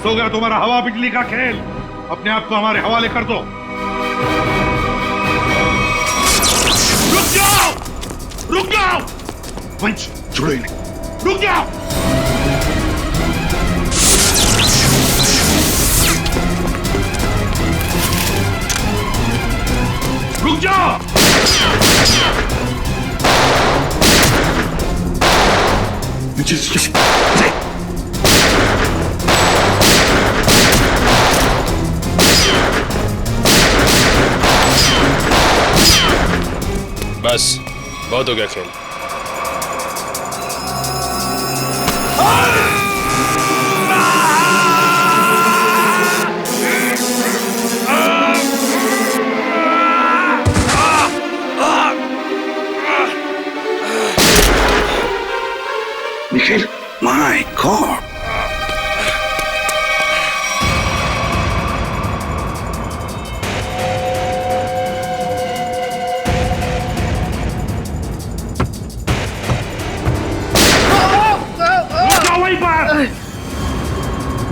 बस हो गया तुम्हारा हवा बिजली का खेल। अपने आप को हमारे हवाले कर दो। रुक जाओ, रुक जाओ। पंच छोड़ो इन्हें, रुक जाओ। रुक जाओ। बस बहुत हो गया खेल। Nikhil, my God.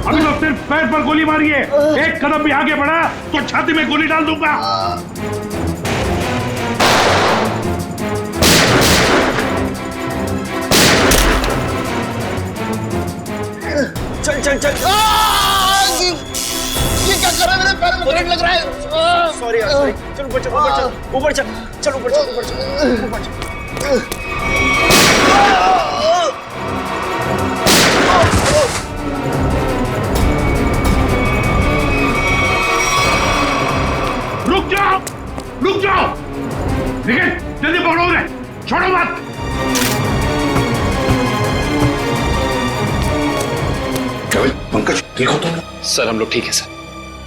अभी तो सिर्फ पैर पर गोली मारी है, एक कदम भी आगे बढ़ा तो छाती में गोली डाल दूंगा। चल चल चल। ये क्या कर रहा है? मेरे पैर में करंट लग रहा है। सॉरी यार, सॉरी। चल ऊपर चल, ऊपर चल, ऊपर चल, चल ऊपर चल, ऊपर चल, ऊपर चल। रुक जाओ, रुक जाओ। निखिल जल्दी पकड़ो उन्हें, छोड़ो मत। केविन, पंकज, ठीक हो तुम? सर हम लोग ठीक है सर।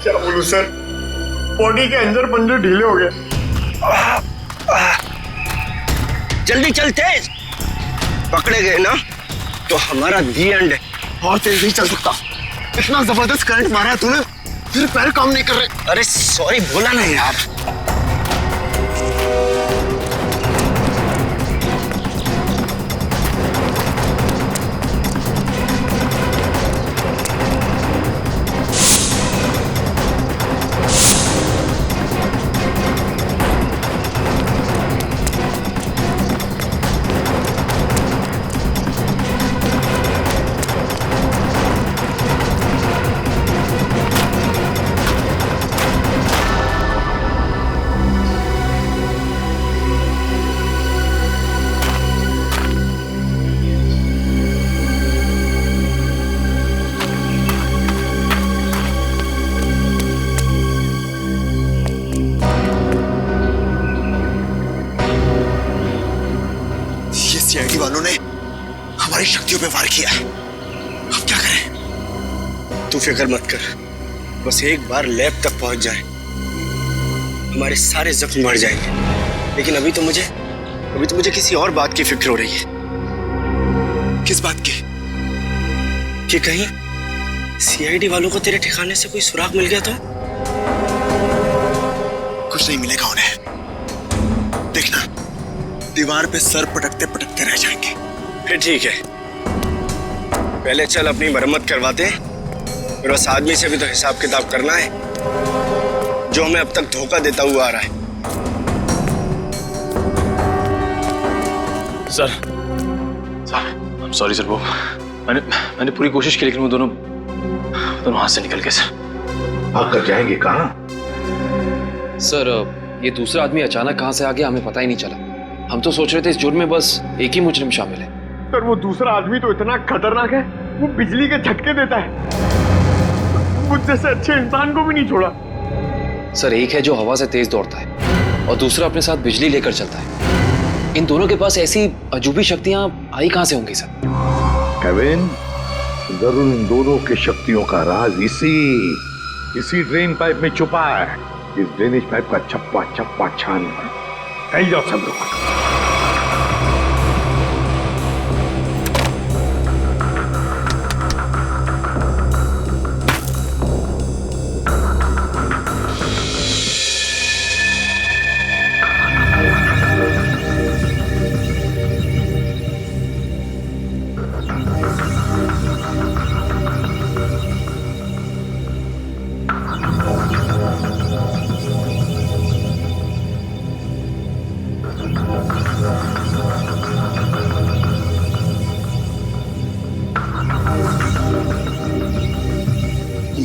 क्या बोलूं सर, बॉडी के अंदर पंजे ढीले हो गए। जल्दी चल, तेज। पकड़े गए ना तो हमारा दी एंड है। और तेज नहीं चल सकता, इतना जबरदस्त करंट मारा है तूने, फिर पैर काम नहीं कर रहे। अरे सॉरी बोला ना यार। सीआईडी वालों ने हमारी शक्तियों पे वार किया है। अब क्या करें? तू फिक्र मत कर, बस एक बार लैब तक पहुंच जाए, हमारे सारे जख्म बढ़ जाएंगे। लेकिन अभी तो मुझे किसी और बात की फिक्र हो रही है। किस बात की? कि कहीं सीआईडी वालों को तेरे ठिकाने से कोई सुराग मिल गया तो? कुछ नहीं मिलेगा उन्हें, देखना दीवार पे सर पटकते पटकते रह जाएंगे। फिर ठीक है, पहले चल अपनी मरम्मत करवाते हैं, फिर बस आदमी से भी तो हिसाब किताब करना है जो हमें अब तक धोखा देता हुआ आ रहा है। सर सॉरी सर, वो मैंने पूरी कोशिश की लेकिन वो दोनों हाथ से निकल गए सर। भाग कर जाएंगे कहाँ? सर ये दूसरा आदमी अचानक कहां से आ गया हमें पता ही नहीं चला। हम तो सोच रहे थे इस जुर्म में बस एक ही मुजरिम शामिल है। पर वो दूसरा आदमी तो इतना खतरनाक है, वो बिजली के झटके देता है। मुझ जैसे अच्छे इंसान को भी नहीं छोड़ा। सर एक है जो हवा से तेज दौड़ता है और दूसरा अपने साथ बिजली लेकर चलता है। इन दोनों के पास ऐसी अजूबी शक्तियां आई कहां से होंगी सर? केविन, जरूर इन दोनों की शक्तियों का राज इसी ड्रेन पाइप में छुपा है। इस ड्रेनेज पाइप का चप्पा चप्पा छान कहीं जाओ सब लोग।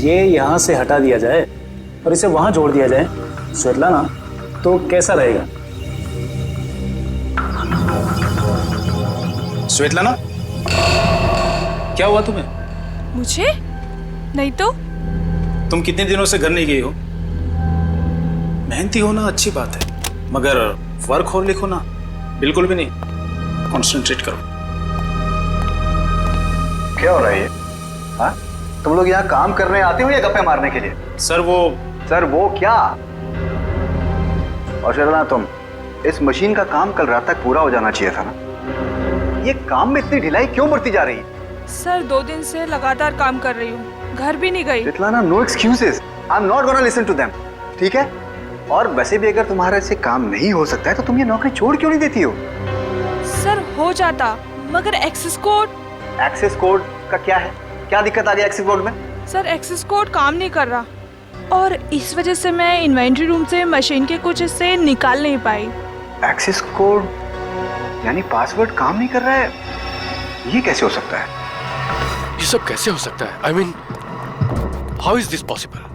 ये यहाँ से हटा दिया जाए और इसे वहां जोड़ दिया जाए स्वेतलाना, तो कैसा रहेगा? स्वेतलाना, क्या हुआ तुम्हें? मुझे? नहीं तो। तुम कितने दिनों से घर नहीं गई हो? मेहनती होना अच्छी बात है, मगर वर्क और लिखो ना, बिल्कुल भी नहीं। कॉन्सेंट्रेट करो। क्या हो रहा है ये? हाँ? तुम लोग यहाँ काम करने आते हो या गप्पे मारने के लिए? सर वो क्या? और शर्मा, तुम इस मशीन का काम कल रात तक पूरा हो जाना चाहिए था ना। ये काम में इतनी ढिलाई क्यों बढ़ती जा रही है? सर 2 दिन से लगातार काम कर रही हूँ, घर भी नहीं गई। Svetlana, no excuses. I am not gonna listen to them. ठीक है? और वैसे भी अगर तुम्हारे से काम नहीं हो सकता है तो तुम ये नौकरी छोड़ क्यों नहीं देती हो? सर हो जाता, मगर एक्सेस कोड। एक्सेस कोड का क्या है? क्या दिक्कत आ गई एक्सेस कोड में? सर एक्सेस कोड काम नहीं कर रहा और इस वजह से मैं इन्वेंट्री रूम से मशीन के कुछ हिस्से निकाल नहीं पाई। एक्सेस कोड यानी पासवर्ड काम नहीं कर रहा है? ये कैसे हो सकता है? ये सब कैसे हो सकता है? I mean, how is this possible?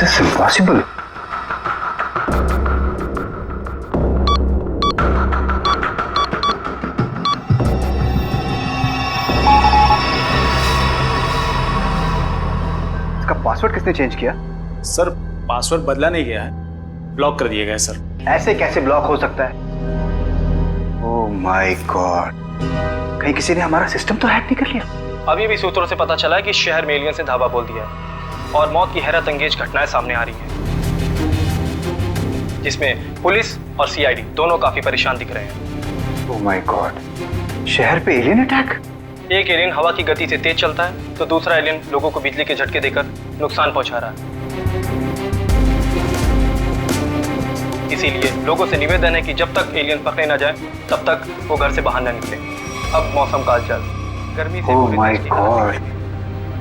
This is impossible. इसका पासवर्ड किसने चेंज किया? सर, पासवर्ड बदला नहीं गया है, ब्लॉक कर दिया गया है सर। ऐसे कैसे ब्लॉक हो सकता है? ओह माय गॉड, कहीं किसी ने हमारा सिस्टम तो हैक नहीं कर लिया? अभी भी सूत्रों से पता चला है कि शहर में एलियंस ने धावा बोल दिया है और मौत की हैरत अंगेज घटनाएं सामने आ रही हैं, जिसमें पुलिस और सीआईडी दोनों काफी परेशान दिख रहे हैं। ओह माय गॉड, शहर पे एलियन अटैक? एक एलियन हवा की गति से तेज चलता है तो दूसरा एलियन लोगों को बिजली के झटके देकर नुकसान पहुंचा रहा है। इसीलिए लोगों से निवेदन है कि जब तक एलियन पकड़े न जाए तब तक वो घर से बाहर न निकले। अब मौसम का हालचाल, गर्मी से ओह माय गॉड,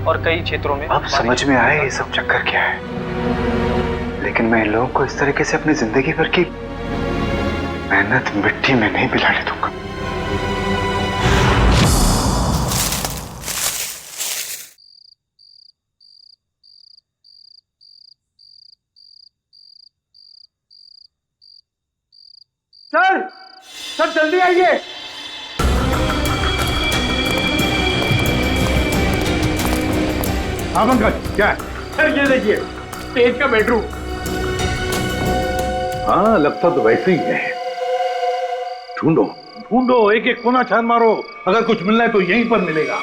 और कई क्षेत्रों में अब समझ में आया ये सब चक्कर क्या है। लेकिन मैं इन लोगों को इस तरीके से अपनी जिंदगी भर की मेहनत मिट्टी में नहीं मिलाने दूंगा। सर जल्दी आइए। हाँ पंकज, क्या है? सर ये देखिए, तेज का बेडरूम। हाँ, लगता तो वैसे ही है। ढूंढो ढूंढो, एक एक कोना छान मारो, अगर कुछ मिलना है तो यहीं पर मिलेगा।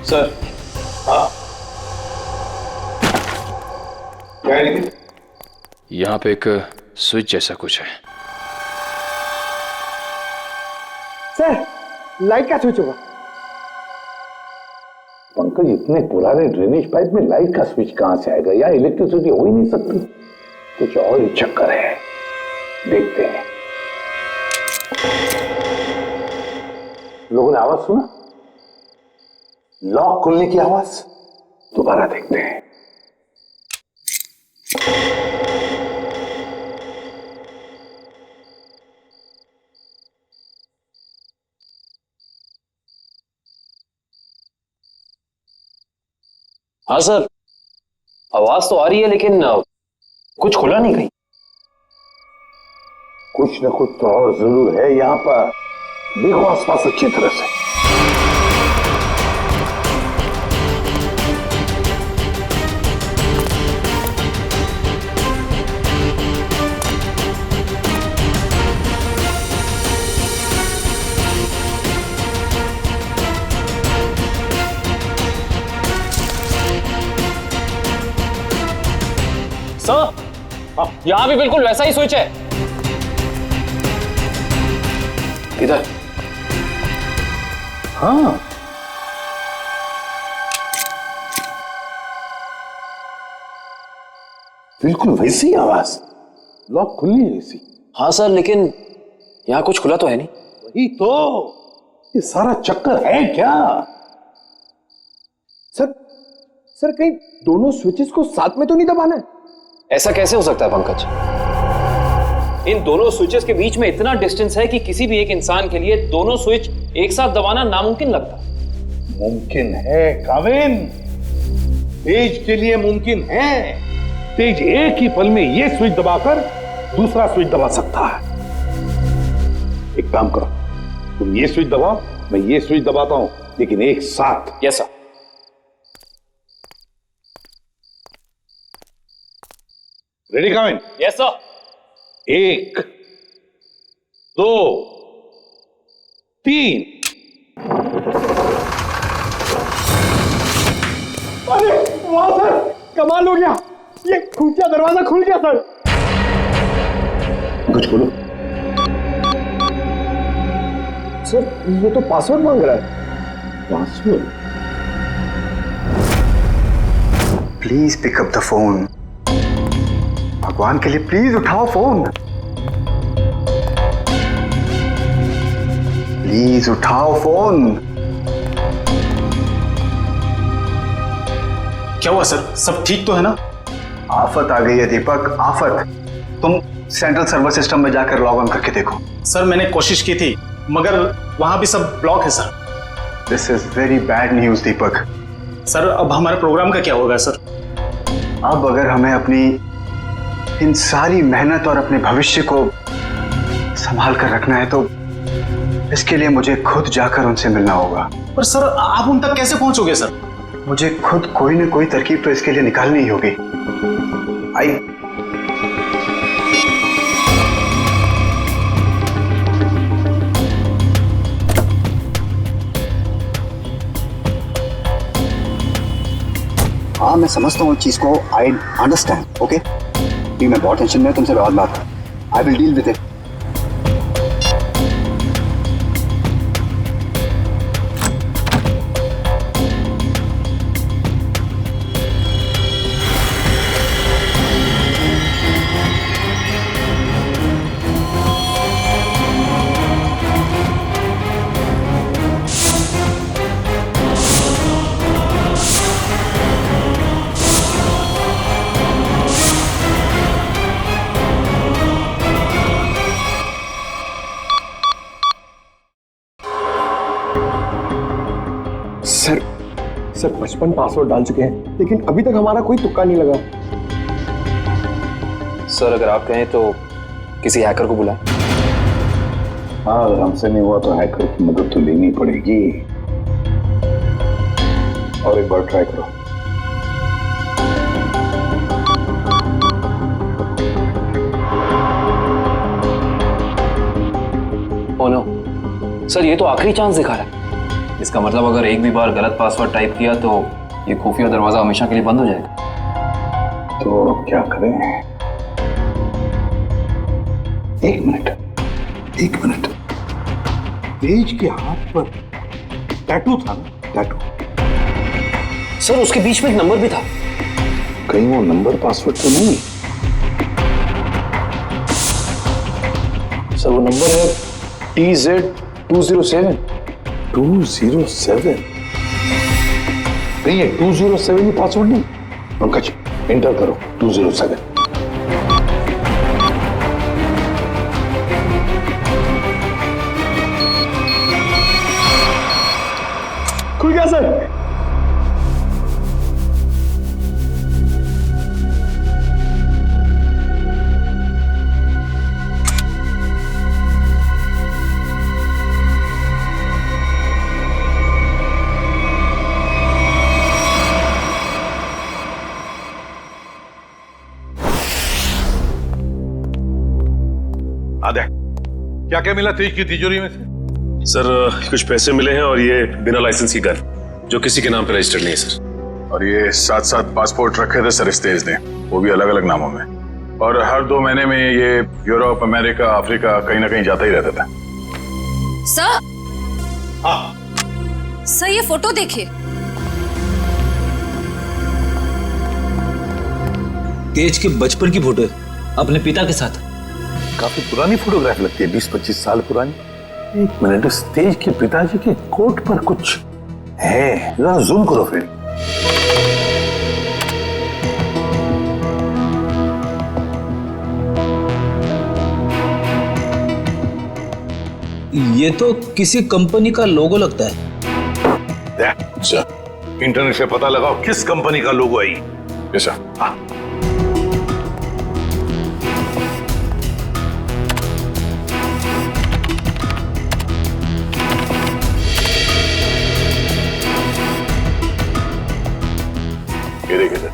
सर, यहाँ पे एक स्विच जैसा कुछ है। सर, लाइट का स्विच होगा। पंकज, इतने पुराने ड्रेनेज पाइप में लाइट का स्विच कहां से आएगा? या इलेक्ट्रिसिटी हो ही नहीं सकती। कुछ और ही चक्कर है, देखते हैं। लोगों ने आवाज सुना? लॉक खुलने की आवाज। दोबारा देखते हैं। हाँ सर, आवाज तो आ रही है लेकिन कुछ खुला नहीं कहीं। कुछ न कुछ तो और जरूर है यहाँ पर। देखो आसपास अच्छी तरह से। यहाँ भी बिल्कुल वैसा ही स्विच है। किधर? हाँ, बिल्कुल वैसी आवाज, लॉक खुली है इसी। हाँ सर, लेकिन यहाँ कुछ खुला तो है नहीं। वही तो, ये सारा चक्कर है क्या? सर कहीं दोनों स्विचेस को साथ में तो नहीं दबाना है? ऐसा कैसे हो सकता है पंकज? इन दोनों स्विचेस के बीच में इतना डिस्टेंस है कि किसी भी एक इंसान के लिए दोनों स्विच एक साथ दबाना नामुमकिन लगता। मुमकिन है काविन, तेज के लिए मुमकिन है। तेज एक ही पल में ये स्विच दबाकर दूसरा स्विच दबा सकता है। एक काम करो, तुम ये स्विच दबाओ, मैं ये स्विच दबाता हूं, लेकिन एक साथ। Yes sir. Ready Kavin? Yes sir. 1 2 3। अरे वाह सर, कमाल हो गया, ये खुफिया दरवाजा खुल गया सर। कुछ बोलो। सर ये तो पासवर्ड मांग रहा है। Password? Please pick up the phone, भगवान के लिए प्लीज उठाओ फोन, प्लीज उठाओ फोन। क्या हुआ सर, सब ठीक तो है ना? आफत आ गई है दीपक, आफत। तुम सेंट्रल सर्वर सिस्टम में जाकर लॉग ऑन करके देखो। सर मैंने कोशिश की थी, मगर वहां भी सब ब्लॉक है sir. This is very bad news Deepak. Sir अब हमारे प्रोग्राम का क्या होगा सर? अब अगर हमें अपनी इन सारी मेहनत और अपने भविष्य को संभाल कर रखना है तो इसके लिए मुझे खुद जाकर उनसे मिलना होगा। पर सर आप उन तक कैसे पहुंचोगे सर? मुझे खुद कोई न कोई तरकीब तो इसके लिए निकालनी ही होगी। आई हाँ, मैं समझता हूँ चीज को, आई अंडरस्टैंड। ओके, मैं बहुत टेंशन में हूं, तुमसे बहुत बात, I will deal with it. Sir 55 password डाल चुके हैं, लेकिन अभी तक हमारा कोई तुक्का नहीं लगा। सर अगर आप कहें तो किसी हैकर को बुलाएं। हाँ, अगर हमसे नहीं हुआ तो हैकर की मदद तो लेनी पड़ेगी। और एक बार ट्राई करो। ओ नो सर, ये तो आखिरी चांस दिखा रहा है। इसका मतलब अगर एक भी बार गलत पासवर्ड टाइप किया तो ये खुफिया दरवाजा हमेशा के लिए बंद हो जाएगा। तो अब क्या करें? एक मिनट। तेज के हाथ पर टैटू था ना? टैटू। सर उसके बीच में एक नंबर भी था। कहीं वो नंबर पासवर्ड तो नहीं? सर वो नंबर है TZ207। 207? नहीं है, 207 ही पासवर्ड नहीं। पंकज एंटर करो 207। खुल गया सर। आदे, क्या क्या मिला तेज की तिजोरी में से? सर कुछ पैसे मिले हैं और ये बिना लाइसेंस की गन जो किसी के नाम पे रजिस्टर्ड नहीं है सर। और ये 7 पासपोर्ट रखे थे सर इस तेज ने, वो भी अलग अलग नामों में। और हर 2 महीने में ये यूरोप, अमेरिका, अफ्रीका कहीं ना कहीं जाता ही रहता था। सर, हाँ सर ये फोटो देखिए। तेज के बचपन की फोटो है अपने पिता के साथ। काफी पुरानी फोटोग्राफ लगती है, 20-25 साल पुरानी। एक मिनट, इस तेज के पिताजी के कोट पर कुछ है, जरा जूम करो फिर। ये तो किसी कंपनी का लोगो लगता है। इंटरनेट से पता लगाओ किस कंपनी का लोगो है ये। ऐसा? हाँ। ये देखिए सर,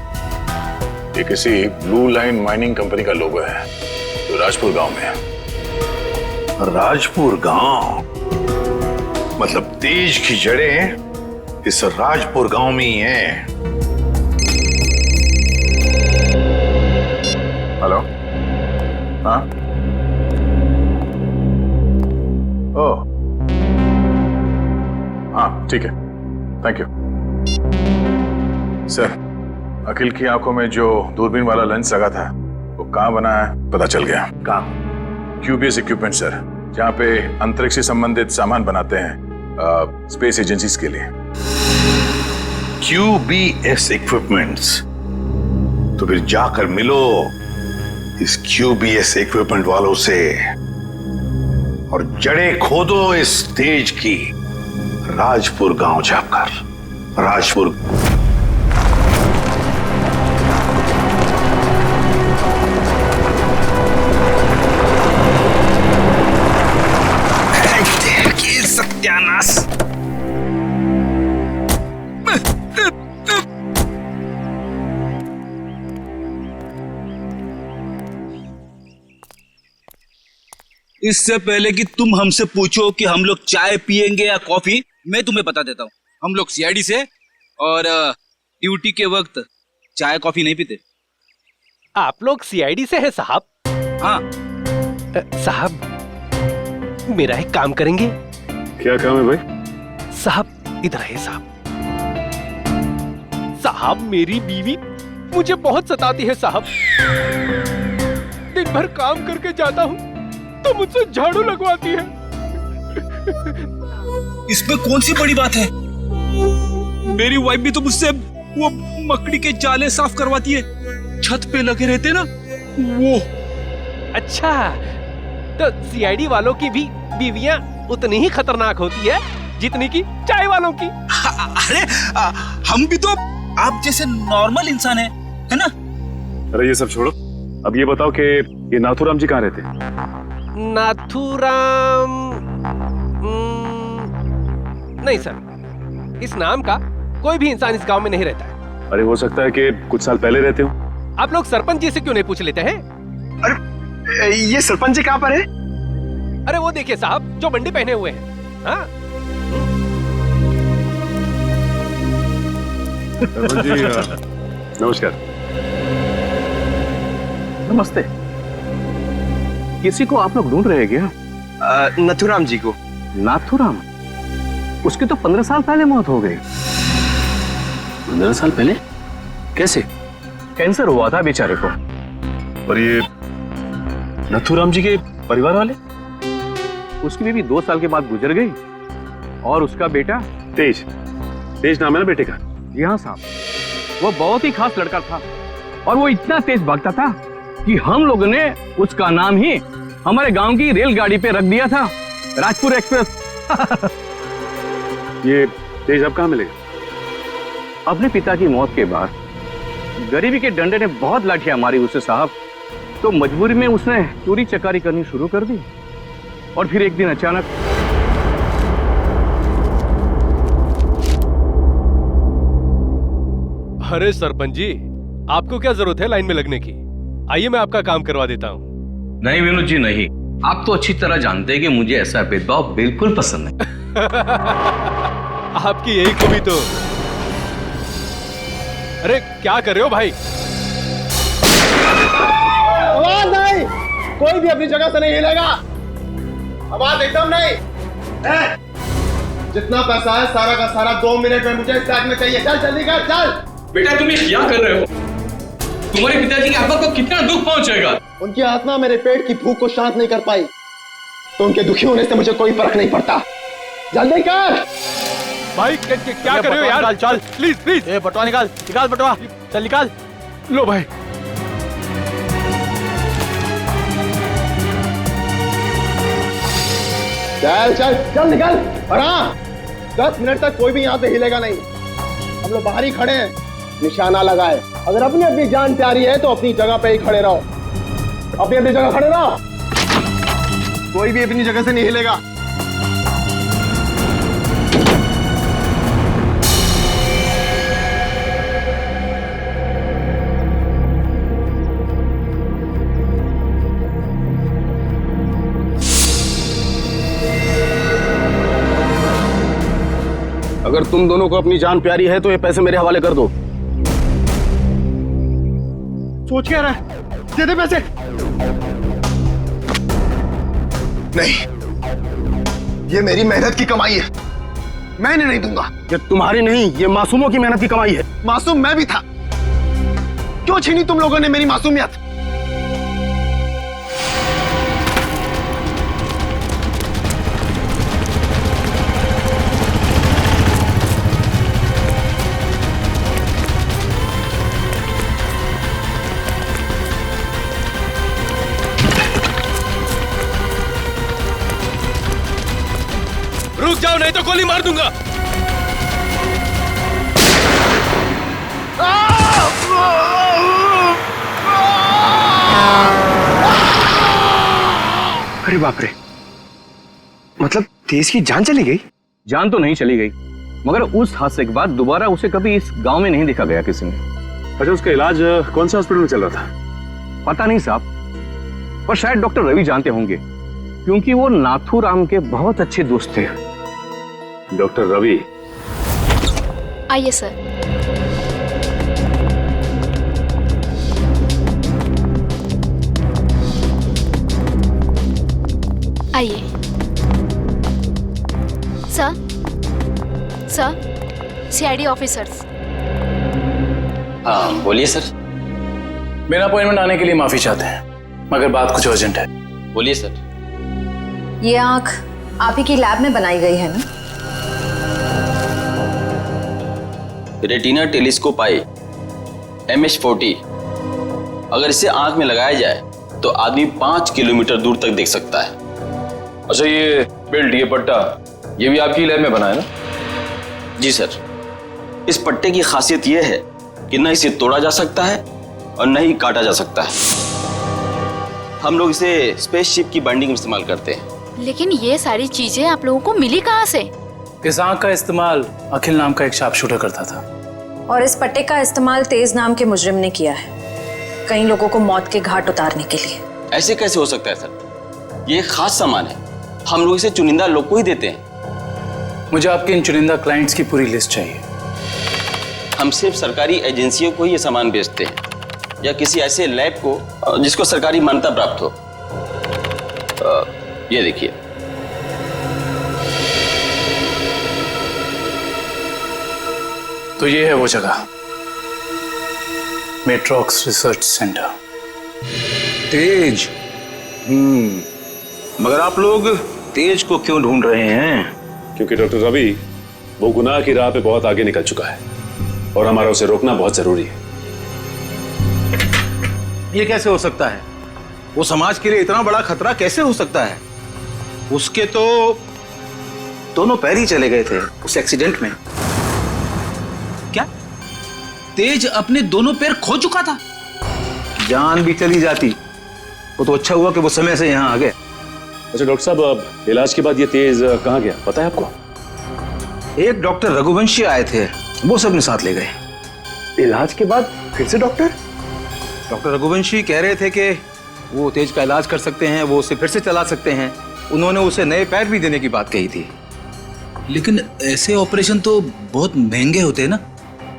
ये किसी ब्लू लाइन माइनिंग कंपनी का लोगो है जो राजपुर गांव में है। राजपुर गांव मतलब तेज की जड़ें इस राजपुर गांव में ही हैं। हेलो, हाँ, ओ, हाँ ठीक है, थैंक यू सर। अखिल की आंखों में जो दूरबीन वाला लेंस लगा था वो कहाँ बना है पता चल गया। कहाँ? क्यूबीएस इक्विपमेंट सर, जहाँ पे अंतरिक्ष से संबंधित सामान बनाते हैं स्पेस एजेंसीज के लिए। QBS equipments? तो फिर जाकर मिलो इस QBS इक्विपमेंट वालों से और जड़ें खोदो इस तेज की राजपुर गांव जाकर। राजपुर सत्यानाश। इससे पहले कि तुम हमसे पूछो कि हम लोग चाय पियेंगे या कॉफी, मैं तुम्हें बता देता हूँ, हम लोग सीआईडी से और ड्यूटी के वक्त चाय कॉफी नहीं पीते। आप लोग सीआईडी से हैं साहब? हाँ साहब, मेरा एक काम करेंगे? क्या काम है भाई? साहब इधर है साहब। साहब मेरी बीवी मुझे बहुत सताती है साहब। दिन भर काम करके जाता हूँ तो मुझसे झाड़ू लगवाती है। इसमें कौन सी बड़ी बात है? मेरी वाइफ भी तो मुझसे वो मकड़ी के जाले साफ करवाती है, छत पे लगे रहते ना वो। अच्छा, तो सीआईडी वालों की भी बीवियां उतनी ही खतरनाक होती है जितनी की चाय वालों की। अरे हम भी तो आप जैसे नॉर्मल इंसान है ना? अरे ये सब छोड़ो, अब ये बताओ कि ये नाथूराम जी कहाँ रहते हैं? नाथूराम नहीं सर, इस नाम का कोई भी इंसान इस गांव में नहीं रहता है। अरे हो सकता है कि कुछ साल पहले रहते हो। आप लोग सरपंच जी से क्यों नहीं पूछ लेते हैं? अरे ये सरपंच जी कहाँ पर है? अरे वो देखिए साहब, जो बंडी पहने हुए हैं। हाँ? जी नमस्कार। नमस्ते। किसी को आप लोग ढूंढ रहे हैं क्या? नाथूराम जी को। नाथूराम? उसकी तो 15 साल पहले मौत हो गई। 15 साल पहले? कैसे? कैंसर हुआ था बेचारे को। और ये नाथूराम जी के परिवार वाले? उसकी बीवी 2 साल के बाद गुजर गई और उसका बेटा तेज। तेज नाम है ना बेटे का? जी हाँ साहब, वो बहुत ही खास लड़का था और वो इतना तेज भागता था कि हम लोगों ने उसका नाम ही हमारे गांव की रेलगाड़ी पे रख दिया था, राजपुर एक्सप्रेस। ये तेज अब कहाँ मिलेगा? अपने पिता की मौत के बाद गरीबी के डंडे ने बहुत लाठियां मारी उसे साहब, तो मजबूरी में उसने चोरी चकारी करनी शुरू कर दी और फिर एक दिन अचानक अरे सरपंच जी, आपको क्या जरूरत है लाइन में लगने की? आइए मैं आपका काम करवा देता हूँ। नहीं विनोद जी नहीं, आप तो अच्छी तरह जानते हैं कि मुझे ऐसा भेदभाव बिल्कुल पसंद नहीं। आपकी यही खूबी तो। अरे क्या कर रहे हो भाई? कोई भी अपनी जगह से नहीं हिलेगा। आवाज एकदम नहीं। जितना पैसा है सारा का सारा 2 मिनट में मुझे इस बैग में चाहिए। चल जल्दी कर, चल। बेटा तुम ये क्या कर रहे हो? तुम्हारे पिताजी की आत्मा को कितना दुख पहुंचेगा? उनकी आत्मा मेरे पेट की भूख को शांत नहीं कर पाई, तो उनके दुखी होने से मुझे कोई फर्क नहीं पड़ता। जल्दी कर भाई। क्या कर रहे हो यार? चल प्लीज प्लीज। ये बटवा निकाल, निकाल बटवा, चल निकाल। लो भाई। चल चल चल निकल। और हाँ, 10 मिनट तक कोई भी यहाँ से हिलेगा नहीं। हम लोग बाहर ही खड़े हैं, निशाना लगाए। अगर अपनी अपनी जान प्यारी है तो अपनी जगह पे ही खड़े रहो। अपनी अपनी जगह खड़े रहो, कोई भी अपनी जगह से नहीं हिलेगा। अगर तुम दोनों को अपनी जान प्यारी है तो ये पैसे मेरे हवाले कर दो। सोच क्या रहा है? दे दे पैसे। नहीं, ये मेरी मेहनत की कमाई है, मैंने नहीं दूंगा। ये तुम्हारी नहीं, ये मासूमों की मेहनत की कमाई है। मासूम मैं भी था, क्यों छीनी तुम लोगों ने मेरी मासूमियत? रुक जाओ नहीं तो गोली मार दूंगा। अरे बाप रे, मतलब तेज की जान चली गई? जान तो नहीं चली गई, मगर उस हादसे के बाद दोबारा उसे कभी इस गांव में नहीं देखा गया किसी ने। अच्छा, उसका इलाज कौन से हॉस्पिटल में चल रहा था? पता नहीं साहब, पर शायद डॉक्टर रवि जानते होंगे, क्योंकि वो नाथूराम के बहुत अच्छे दोस्त थे। डॉक्टर रवि? आइए सर। आइए सर। CID officers. हाँ बोलिए सर। मेरा अपॉइंटमेंट आने के लिए माफी चाहते हैं, मगर बात कुछ अर्जेंट है। बोलिए सर। ये आंख आप ही की लैब में बनाई गई है ना? रेटिना टेलीस्कोप आई MH40, अगर इसे आंख में लगाया जाए तो आदमी 5 किलोमीटर दूर तक देख सकता है। अच्छा, ये बेल्ट, ये पट्टा, ये भी आपकी लैब में बना है ना? जी सर। इस पट्टे की खासियत यह है कि न इसे तोड़ा जा सकता है और न ही काटा जा सकता है। हम लोग इसे स्पेसशिप की बाइंडिंग में इस्तेमाल करते हैं। लेकिन ये सारी चीजें आप लोगों को मिली कहाँ से? इस आंख का इस्तेमाल अखिल नाम का एक शार्प शूटर करता था, और इस पट्टे का इस्तेमाल तेज नाम के मुजरिम ने किया है, कई लोगों को मौत के घाट उतारने के लिए। ऐसे कैसे हो सकता है सर? ये एक खास सामान है, हम लोग इसे चुनिंदा लोग को ही देते हैं। मुझे आपके इन चुनिंदा क्लाइंट्स की पूरी लिस्ट चाहिए। हम सिर्फ सरकारी एजेंसियों को ही ये सामान बेचते हैं, या किसी ऐसे लैब को जिसको सरकारी मान्यता प्राप्त हो। ये देखिए, तो ये है वो जगह, मेट्रॉक्स रिसर्च सेंटर। तेज। मगर आप लोग तेज को क्यों ढूंढ रहे हैं? क्योंकि डॉक्टर रवि वो गुनाह की राह पे बहुत आगे निकल चुका है और हमारा उसे रोकना बहुत जरूरी है। ये कैसे हो सकता है? वो समाज के लिए इतना बड़ा खतरा कैसे हो सकता है? उसके तो दोनों पैर ही चले गए थे उस एक्सीडेंट में। क्या तेज अपने दोनों पैर खो चुका था? जान भी चली जाती। वो तो अच्छा हुआ कि वो समय से यहाँ आ गए। अच्छा डॉक्टर साहब, अब इलाज के बाद ये तेज कहाँ गया पता है आपको? एक डॉक्टर रघुवंशी आए थे, वो सब अपने साथ ले गए। इलाज के बाद फिर से डॉक्टर रघुवंशी कह रहे थे कि वो तेज का इलाज कर सकते हैं, वो उसे फिर से चला सकते हैं। उन्होंने उसे नए पैर भी देने की बात कही थी। लेकिन ऐसे ऑपरेशन तो बहुत महंगे होते हैं ना,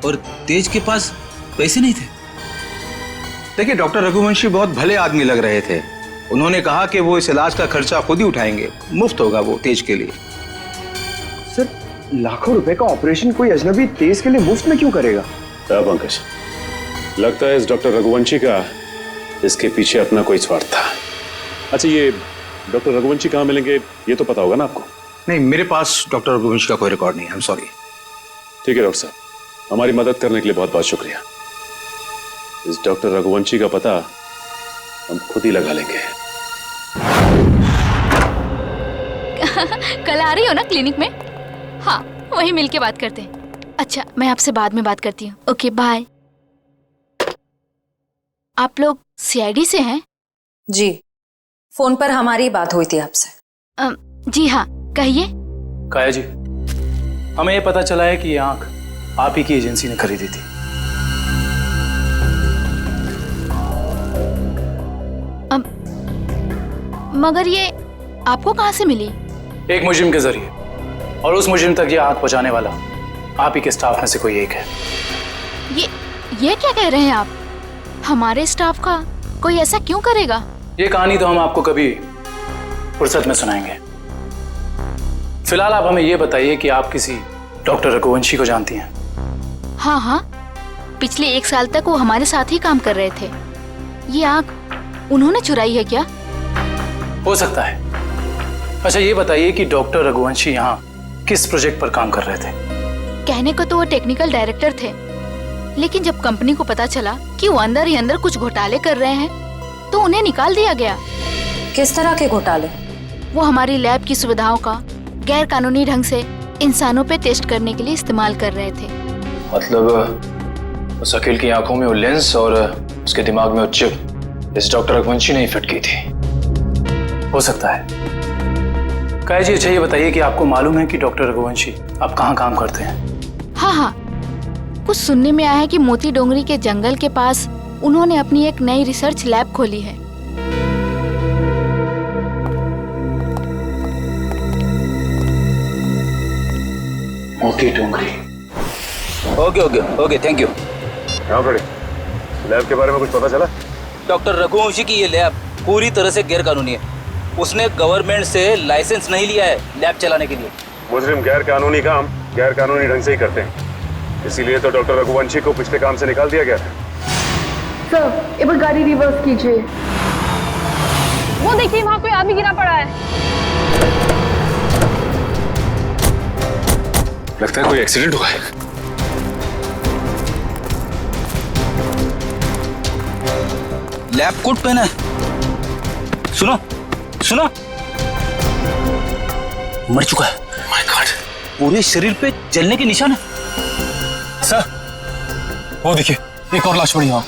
और तेज के पास पैसे नहीं थे। देखिए, डॉक्टर रघुवंशी बहुत भले आदमी लग रहे थे, उन्होंने कहा कि वो इस इलाज का खर्चा खुद ही उठाएंगे, मुफ्त होगा वो तेज के लिए। सर, लाखों रुपए का ऑपरेशन कोई अजनबी तेज के लिए मुफ्त में क्यों करेगा? क्या पंकज, लगता है इस डॉक्टर रघुवंशी का इसके पीछे अपना कोई स्वार्थ था। अच्छा, ये डॉक्टर रघुवंशी कहाँ मिलेंगे ये तो पता होगा ना आपको? नहीं, मेरे पास डॉक्टर रघुवंशी का कोई रिकॉर्ड नहीं है। I am sorry. ठीक है डॉक्टर साहब, हमारी मदद करने के लिए बहुत बहुत शुक्रिया। इस डॉक्टर रघुवंशी का पता हम खुद ही लगा लेंगे। कल आ रही हो ना क्लिनिक में? हाँ, वहीं मिलके बात करते हैं। अच्छा, मैं आपसे बाद में बात करती हूँ। Okay, bye. आप लोग सीआईडी से हैं? जी, फोन पर हमारी बात हुई थी आपसे। जी हाँ, कहिए। काया जी, हमें ये पता चला है कि ये आंख आप ही की एजेंसी ने खरीदी थी। मगर ये आपको कहाँ से मिली? एक मुजिम के जरिए, और उस मुजिम तक ये आंख पहुंचाने वाला आप ही के स्टाफ में से कोई एक है। ये क्या कह रहे हैं आप? हमारे स्टाफ का कोई ऐसा क्यों करेगा? ये कहानी तो हम आपको कभी फुर्सत में सुनाएंगे। फिलहाल आप हमें ये बताइए कि आप किसी डॉक्टर रघुवंशी को जानती हैं? हाँ हाँ, पिछले 1 साल तक वो हमारे साथ ही काम कर रहे थे। ये आंख उन्होंने चुराई है क्या? हो सकता है। अच्छा, ये बताइए कि डॉक्टर रघुवंशी यहाँ किस प्रोजेक्ट पर काम कर रहे थे? कहने को तो वो टेक्निकल डायरेक्टर थे, लेकिन जब कंपनी को पता चला कि वो अंदर ही अंदर कुछ घोटाले कर रहे हैं तो उन्हें निकाल दिया गया। किस तरह के घोटाले? वो हमारी लैब की सुविधाओं का गैर कानूनी ढंग से इंसानों पे टेस्ट करने के लिए इस्तेमाल कर रहे थे। मतलब उस अकील की आंखों में वो लेंस और उसके दिमाग में वो चिप इस डॉक्टर रघुवंशी ने ही फिट की थी। हो सकता है। काया जी, अच्छा ये बताइए कि आपको मालूम है कि डॉक्टर रघुवंशी आप कहाँ काम करते हैं? हाँ हाँ, कुछ सुनने में आया है कि मोती डोंगरी के जंगल के पास उन्होंने अपनी एक नई रिसर्च लैब खोली है। Moti Dongri. Okay okay okay, thank you. कहाँ खड़े? लैब के बारे में कुछ पता चला? डॉक्टर रघुवंशी की ये लैब पूरी तरह से गैर कानूनी है। उसने गवर्नमेंट से लाइसेंस नहीं लिया है लैब चलाने के लिए। मुजरिम गैर कानूनी काम गैर कानूनी ढंग से ही करते हैं, इसीलिए तो डॉक्टर रघुवंशी को पिछले काम से निकाल दिया गया था। सर, एक बार गाड़ी रिवर्स कीजिए। वो देखिए, वहाँ कोई आदमी गिरा पड़ा है। लगता है कोई एक्सीडेंट हुआ है। लैब कोट पहना है। सुनो सुनो, मर चुका है। माय गॉड, पूरे शरीर पे जलने के निशान है। सर, वो देखिए, एक और लाश पड़ी वहां।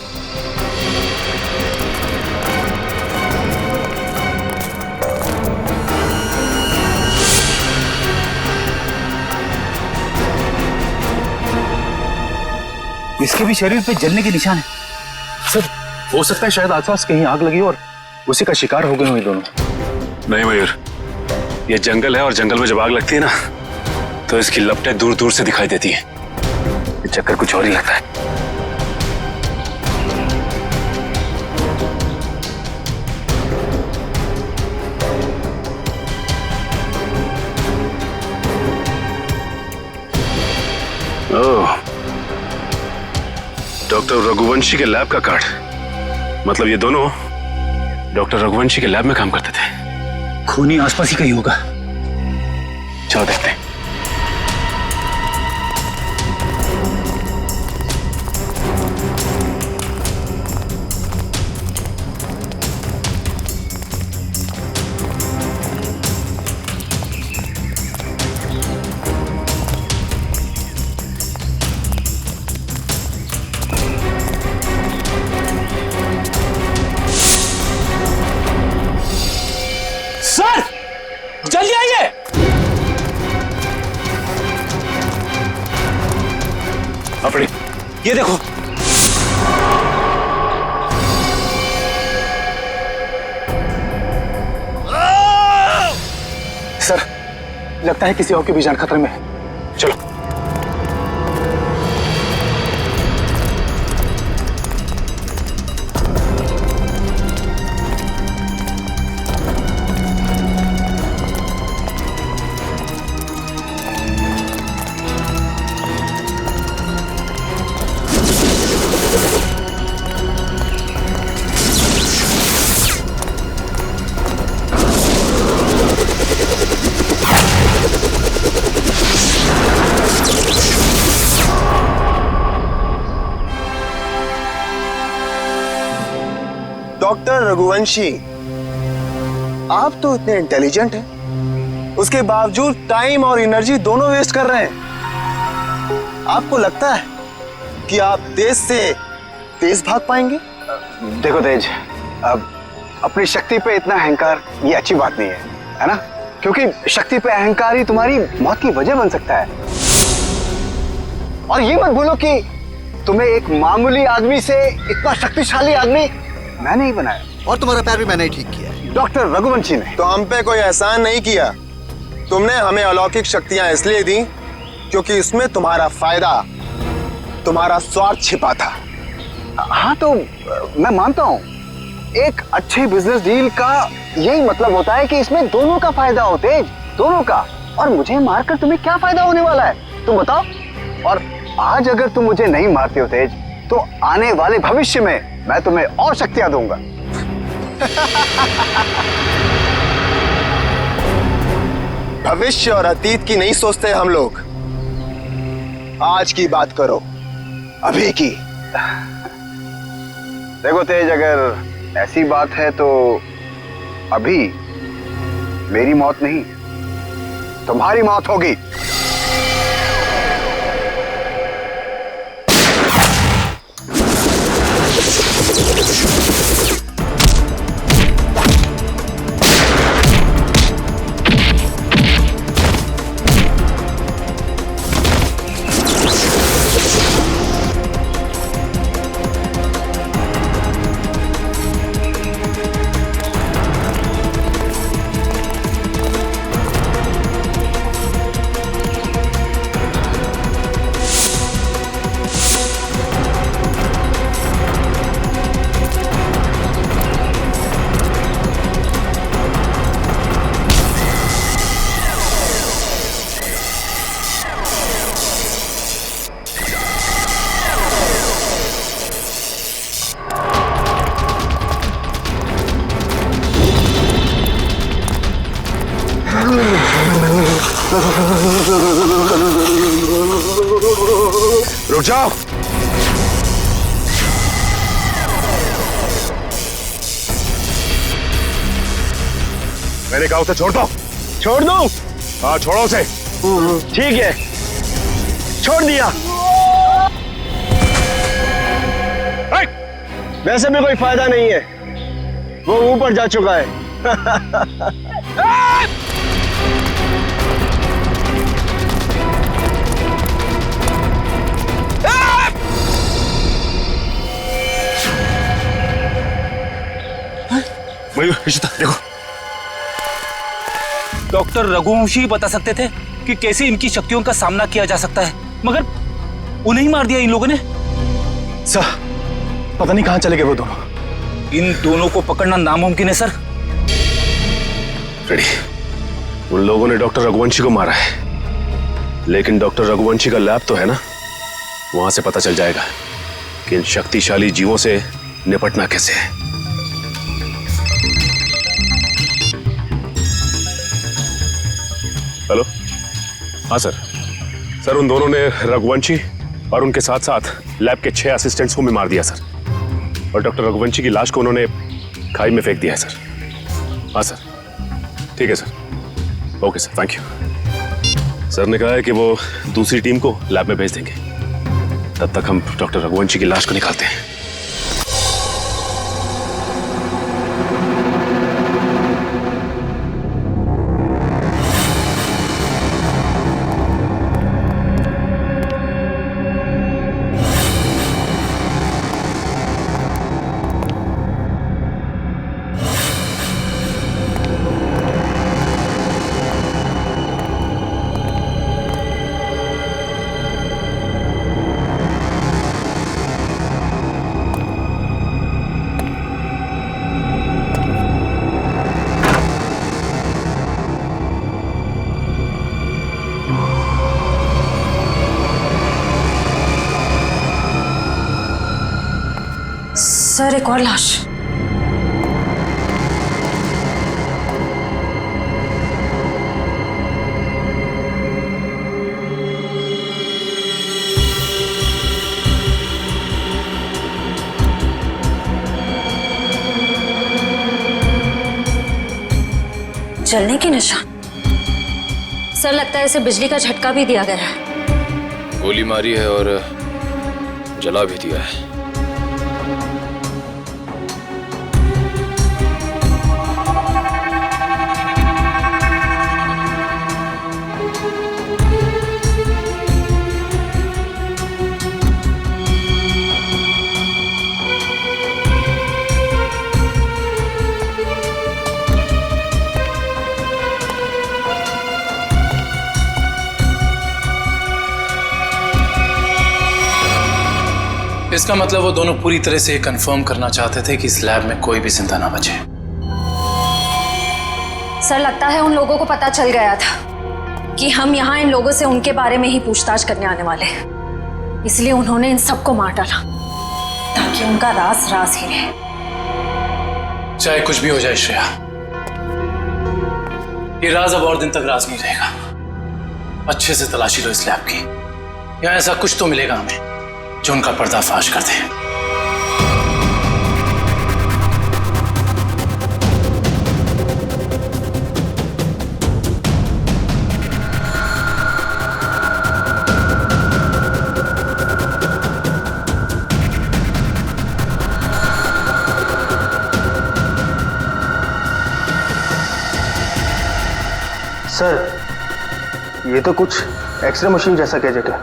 इसके भी शरीर पे जलने के निशान है। सर, हो सकता है शायद आसपास कहीं आग लगी और उसी का शिकार हो गए हो ये दोनों। नहीं मयूर, ये जंगल है और जंगल में जब आग लगती है ना तो इसकी लपटें दूर दूर से दिखाई देती हैं। ये चक्कर कुछ और ही लगता है। ओह, डॉक्टर रघुवंशी के लैब का कार्ड। मतलब ये दोनों डॉक्टर रघुवंशी के लैब में काम करते थे। खूनी आसपास ही कहीं होगा। चलो देखते हैं। सर, जल्दी आइए। अपनी ये देखो। सर, लगता है किसी और की भी जान खतरे में है। चलो। डॉक्टर रघुवंशी, आप तो इतने इंटेलिजेंट हैं, उसके बावजूद टाइम और एनर्जी दोनों वेस्ट कर रहे हैं। आपको लगता है कि आप तेज से तेज भाग पाएंगे? देखो तेज, अब अपनी शक्ति पे इतना अहंकार ये अच्छी बात नहीं है ना? क्योंकि शक्ति पे अहंकार ही तुम्हारी मौत की वजह बन सकता है। और ये मत भूलो कि तुम्हें एक मामूली आदमी से इतना शक्तिशाली आदमी मैंने ही बनाया, और तुम्हारा पैर भी मैंने ही ठीक किया, डॉक्टर रघुवंशी ने। तो हम पे कोई एहसान नहीं किया, तुमने हमें अलौकिक शक्तियां इसलिए दी क्योंकि इसमें तुम्हारा फायदा, तुम्हारा स्वार्थ छिपा था। हाँ तो मैं मानता हूँ, एक अच्छे बिजनेस डील का यही मतलब होता है कि इसमें दोनों का फायदा हो तेज, दोनों का। और मुझे मारकर तुम्हें क्या फायदा होने वाला है तुम बताओ? और आज अगर तुम मुझे नहीं मारते हो तेज, तो आने वाले भविष्य में मैं तुम्हें और शक्तियां दूंगा। भविष्य और अतीत की नहीं सोचते हम लोग, आज की बात करो, अभी की। देखो तेज, अगर ऐसी बात है तो अभी मेरी मौत नहीं, तुम्हारी मौत होगी। रुक जाओ। मैंने कहा उसे छोड़ दो। छोड़ दो? हाँ छोड़ो उसे। ठीक है, छोड़ दिया। वैसे भी कोई फायदा नहीं है, वो ऊपर जा चुका है। देखो, डॉक्टर रघुवंशी बता सकते थे कि कैसे इनकी शक्तियों का सामना किया जा सकता है, मगर उन्हें ही मार दिया इन लोगों ने। सर, पता नहीं कहां चले गए वो दोनों। इन दोनों को पकड़ना नामुमकिन है सर। रेडी, उन लोगों ने डॉक्टर रघुवंशी को मारा है, लेकिन डॉक्टर रघुवंशी का लैब तो है ना, वहां से पता चल जाएगा कि इन शक्तिशाली जीवों से निपटना कैसे है। हेलो, हाँ सर, उन दोनों ने रघुवंशी और उनके साथ साथ लैब के 6 असिस्टेंट्स को भी मार दिया सर, और डॉक्टर रघुवंशी की लाश को उन्होंने खाई में फेंक दिया है सर। हाँ सर, ठीक है sir, okay sir, thank you. Sir ने कहा है कि वो दूसरी टीम को लैब में भेज देंगे, तब तक हम डॉक्टर रघुवंशी की लाश को निकालते हैं। सर, एक और लाश। जलने के निशान। सर लगता है इसे बिजली का झटका भी दिया गया है। गोली मारी है और जला भी दिया है। इसका मतलब वो दोनों पूरी तरह से कंफर्म करना चाहते थे कि इस लैब में कोई भी जिंदा ना बचे। सर लगता है उन लोगों को पता चल गया था कि हम यहाँ इन लोगों से उनके बारे में ही पूछताछ करने आने वाले हैं, इसलिए उन्होंने इन सबको मार डाला ताकि उनका राज राज ही रहे। चाहे कुछ भी हो जाए श्रेया, ये राज अब और दिन तक राज नहीं रहेगा। अच्छे से तलाशी लो इस लैब की, या ऐसा कुछ तो मिलेगा हमें जो उनका पर्दाफाश कर दे। सर, ये तो कुछ एक्सरे मशीन जैसा गैजेट है।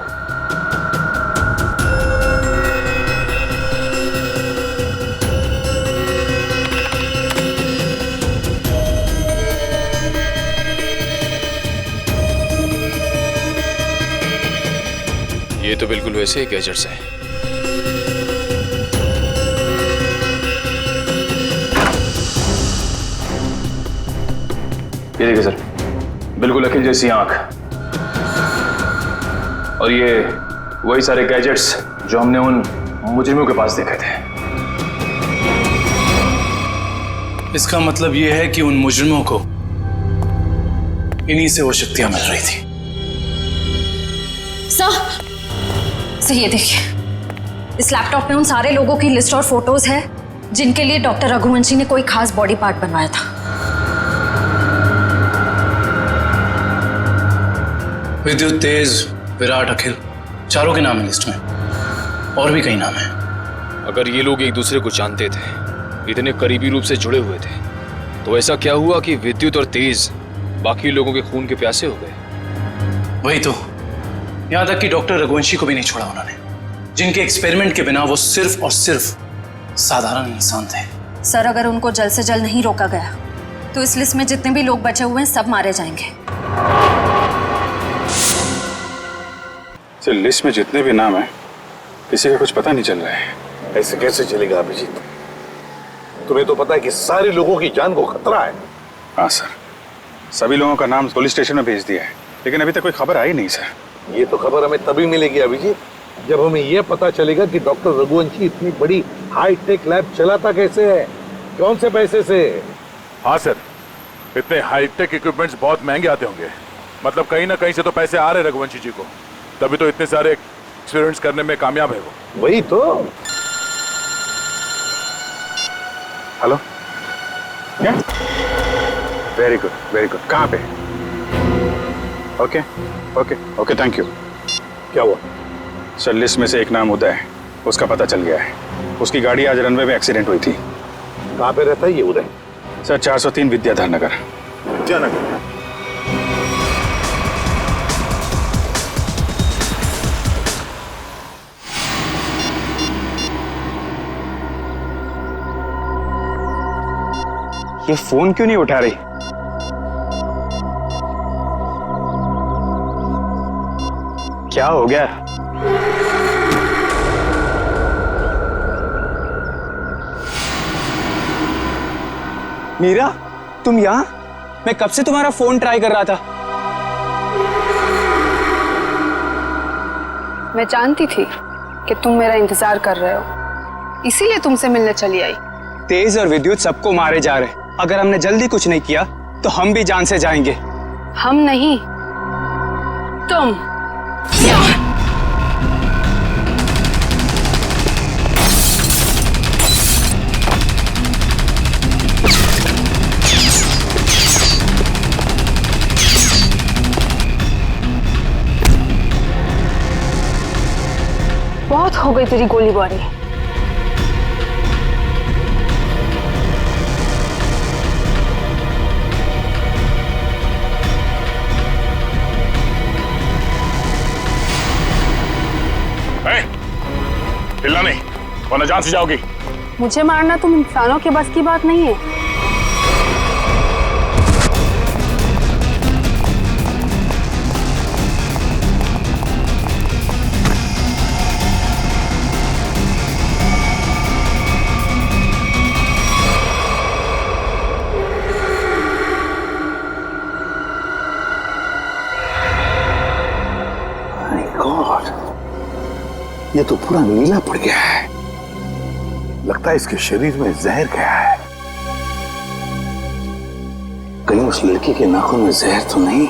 ये तो बिल्कुल वैसे ही गैजेट्स हैं। ये देखिए सर, बिल्कुल अखिल जैसी आंख, और ये वही सारे गैजेट्स जो हमने उन मुजरिमों के पास देखे थे। इसका मतलब ये है कि उन मुजरिमों को इन्हीं से वो शक्तियां मिल रही थी। सर ये देखिए, इस लैपटॉप में उन सारे लोगों की लिस्ट और फोटोज है जिनके लिए डॉक्टर रघुवंशी ने कोई खास बॉडी पार्ट बनवाया था। विद्युत, तेज, विराट, अखिल, चारों के नाम है लिस्ट में, और भी कई नाम हैं। अगर ये लोग एक दूसरे को जानते थे, इतने करीबी रूप से जुड़े हुए थे, तो ऐसा क्या हुआ कि विद्युत और तेज बाकी लोगों के खून के प्यासे हो गए? वही तो, यहां तक कि डॉक्टर रघुवंशी को भी नहीं छोड़ा उन्होंने, जिनके एक्सपेरिमेंट के बिना वो सिर्फ और सिर्फ साधारण इंसान थे। सर अगर उनको जल्द से जल्द नहीं रोका गया तो इस लिस्ट में जितने भी लोग बचे हुए हैं सब मारे जाएंगे। सर, लिस्ट में जितने भी नाम हैं, किसी का कुछ पता नहीं चल रहा है। ऐसे कैसे चलेगा अभिजीत? तुम्हें तो पता है कि सारे लोगों की जान को खतरा है। हाँ सर, सभी लोगों का नाम पुलिस स्टेशन में भेज दिया है, लेकिन अभी तक कोई खबर आई नहीं सर। ये तो खबर हमें तभी मिलेगी अभिजीत, जब हमें यह पता चलेगा कि डॉक्टर रघुवंशी इतनी बड़ी हाईटेक लैब चलाता कैसे है, कौन से पैसे से। हाँ सर, इतने हाईटेक इक्विपमेंट्स बहुत महंगे आते होंगे, मतलब कहीं ना कहीं से तो पैसे आ रहे रघुवंशी जी को, तभी तो इतने सारे एक्सपेरिमेंट्स करने में कामयाब है वो। वही तो। हेलो, क्या? Very good, very good. कहाँ पे? Okay okay okay, thank you. क्या हुआ? सर, लिस्ट में से एक नाम उदय है, उसका पता चल गया है। उसकी गाड़ी आज रनवे में एक्सीडेंट हुई थी। कहाँ पे रहता है ये उदय? सर, 403 विद्याधर नगर। विद्यानगर। ये फोन क्यों नहीं उठा रही? क्या हो गया? मीरा, तुम यहां? मैं कब से तुम्हारा फोन ट्राई कर रहा था। मैं जानती थी कि तुम मेरा इंतजार कर रहे हो, इसीलिए तुमसे मिलने चली आई। तेज और विद्युत सबको मारे जा रहे, अगर हमने जल्दी कुछ नहीं किया तो हम भी जान से जाएंगे। हम नहीं, तुम। हो गई तेरी गोलीबारी। हिलना नहीं, वरना जान से जाओगी। मुझे मारना तुम इंसानों के बस की बात नहीं है। ये तो पूरा नीला पड़ गया है। लगता है इसके शरीर में जहर गया है। कहीं उस लड़की के नाखून में जहर तो नहीं?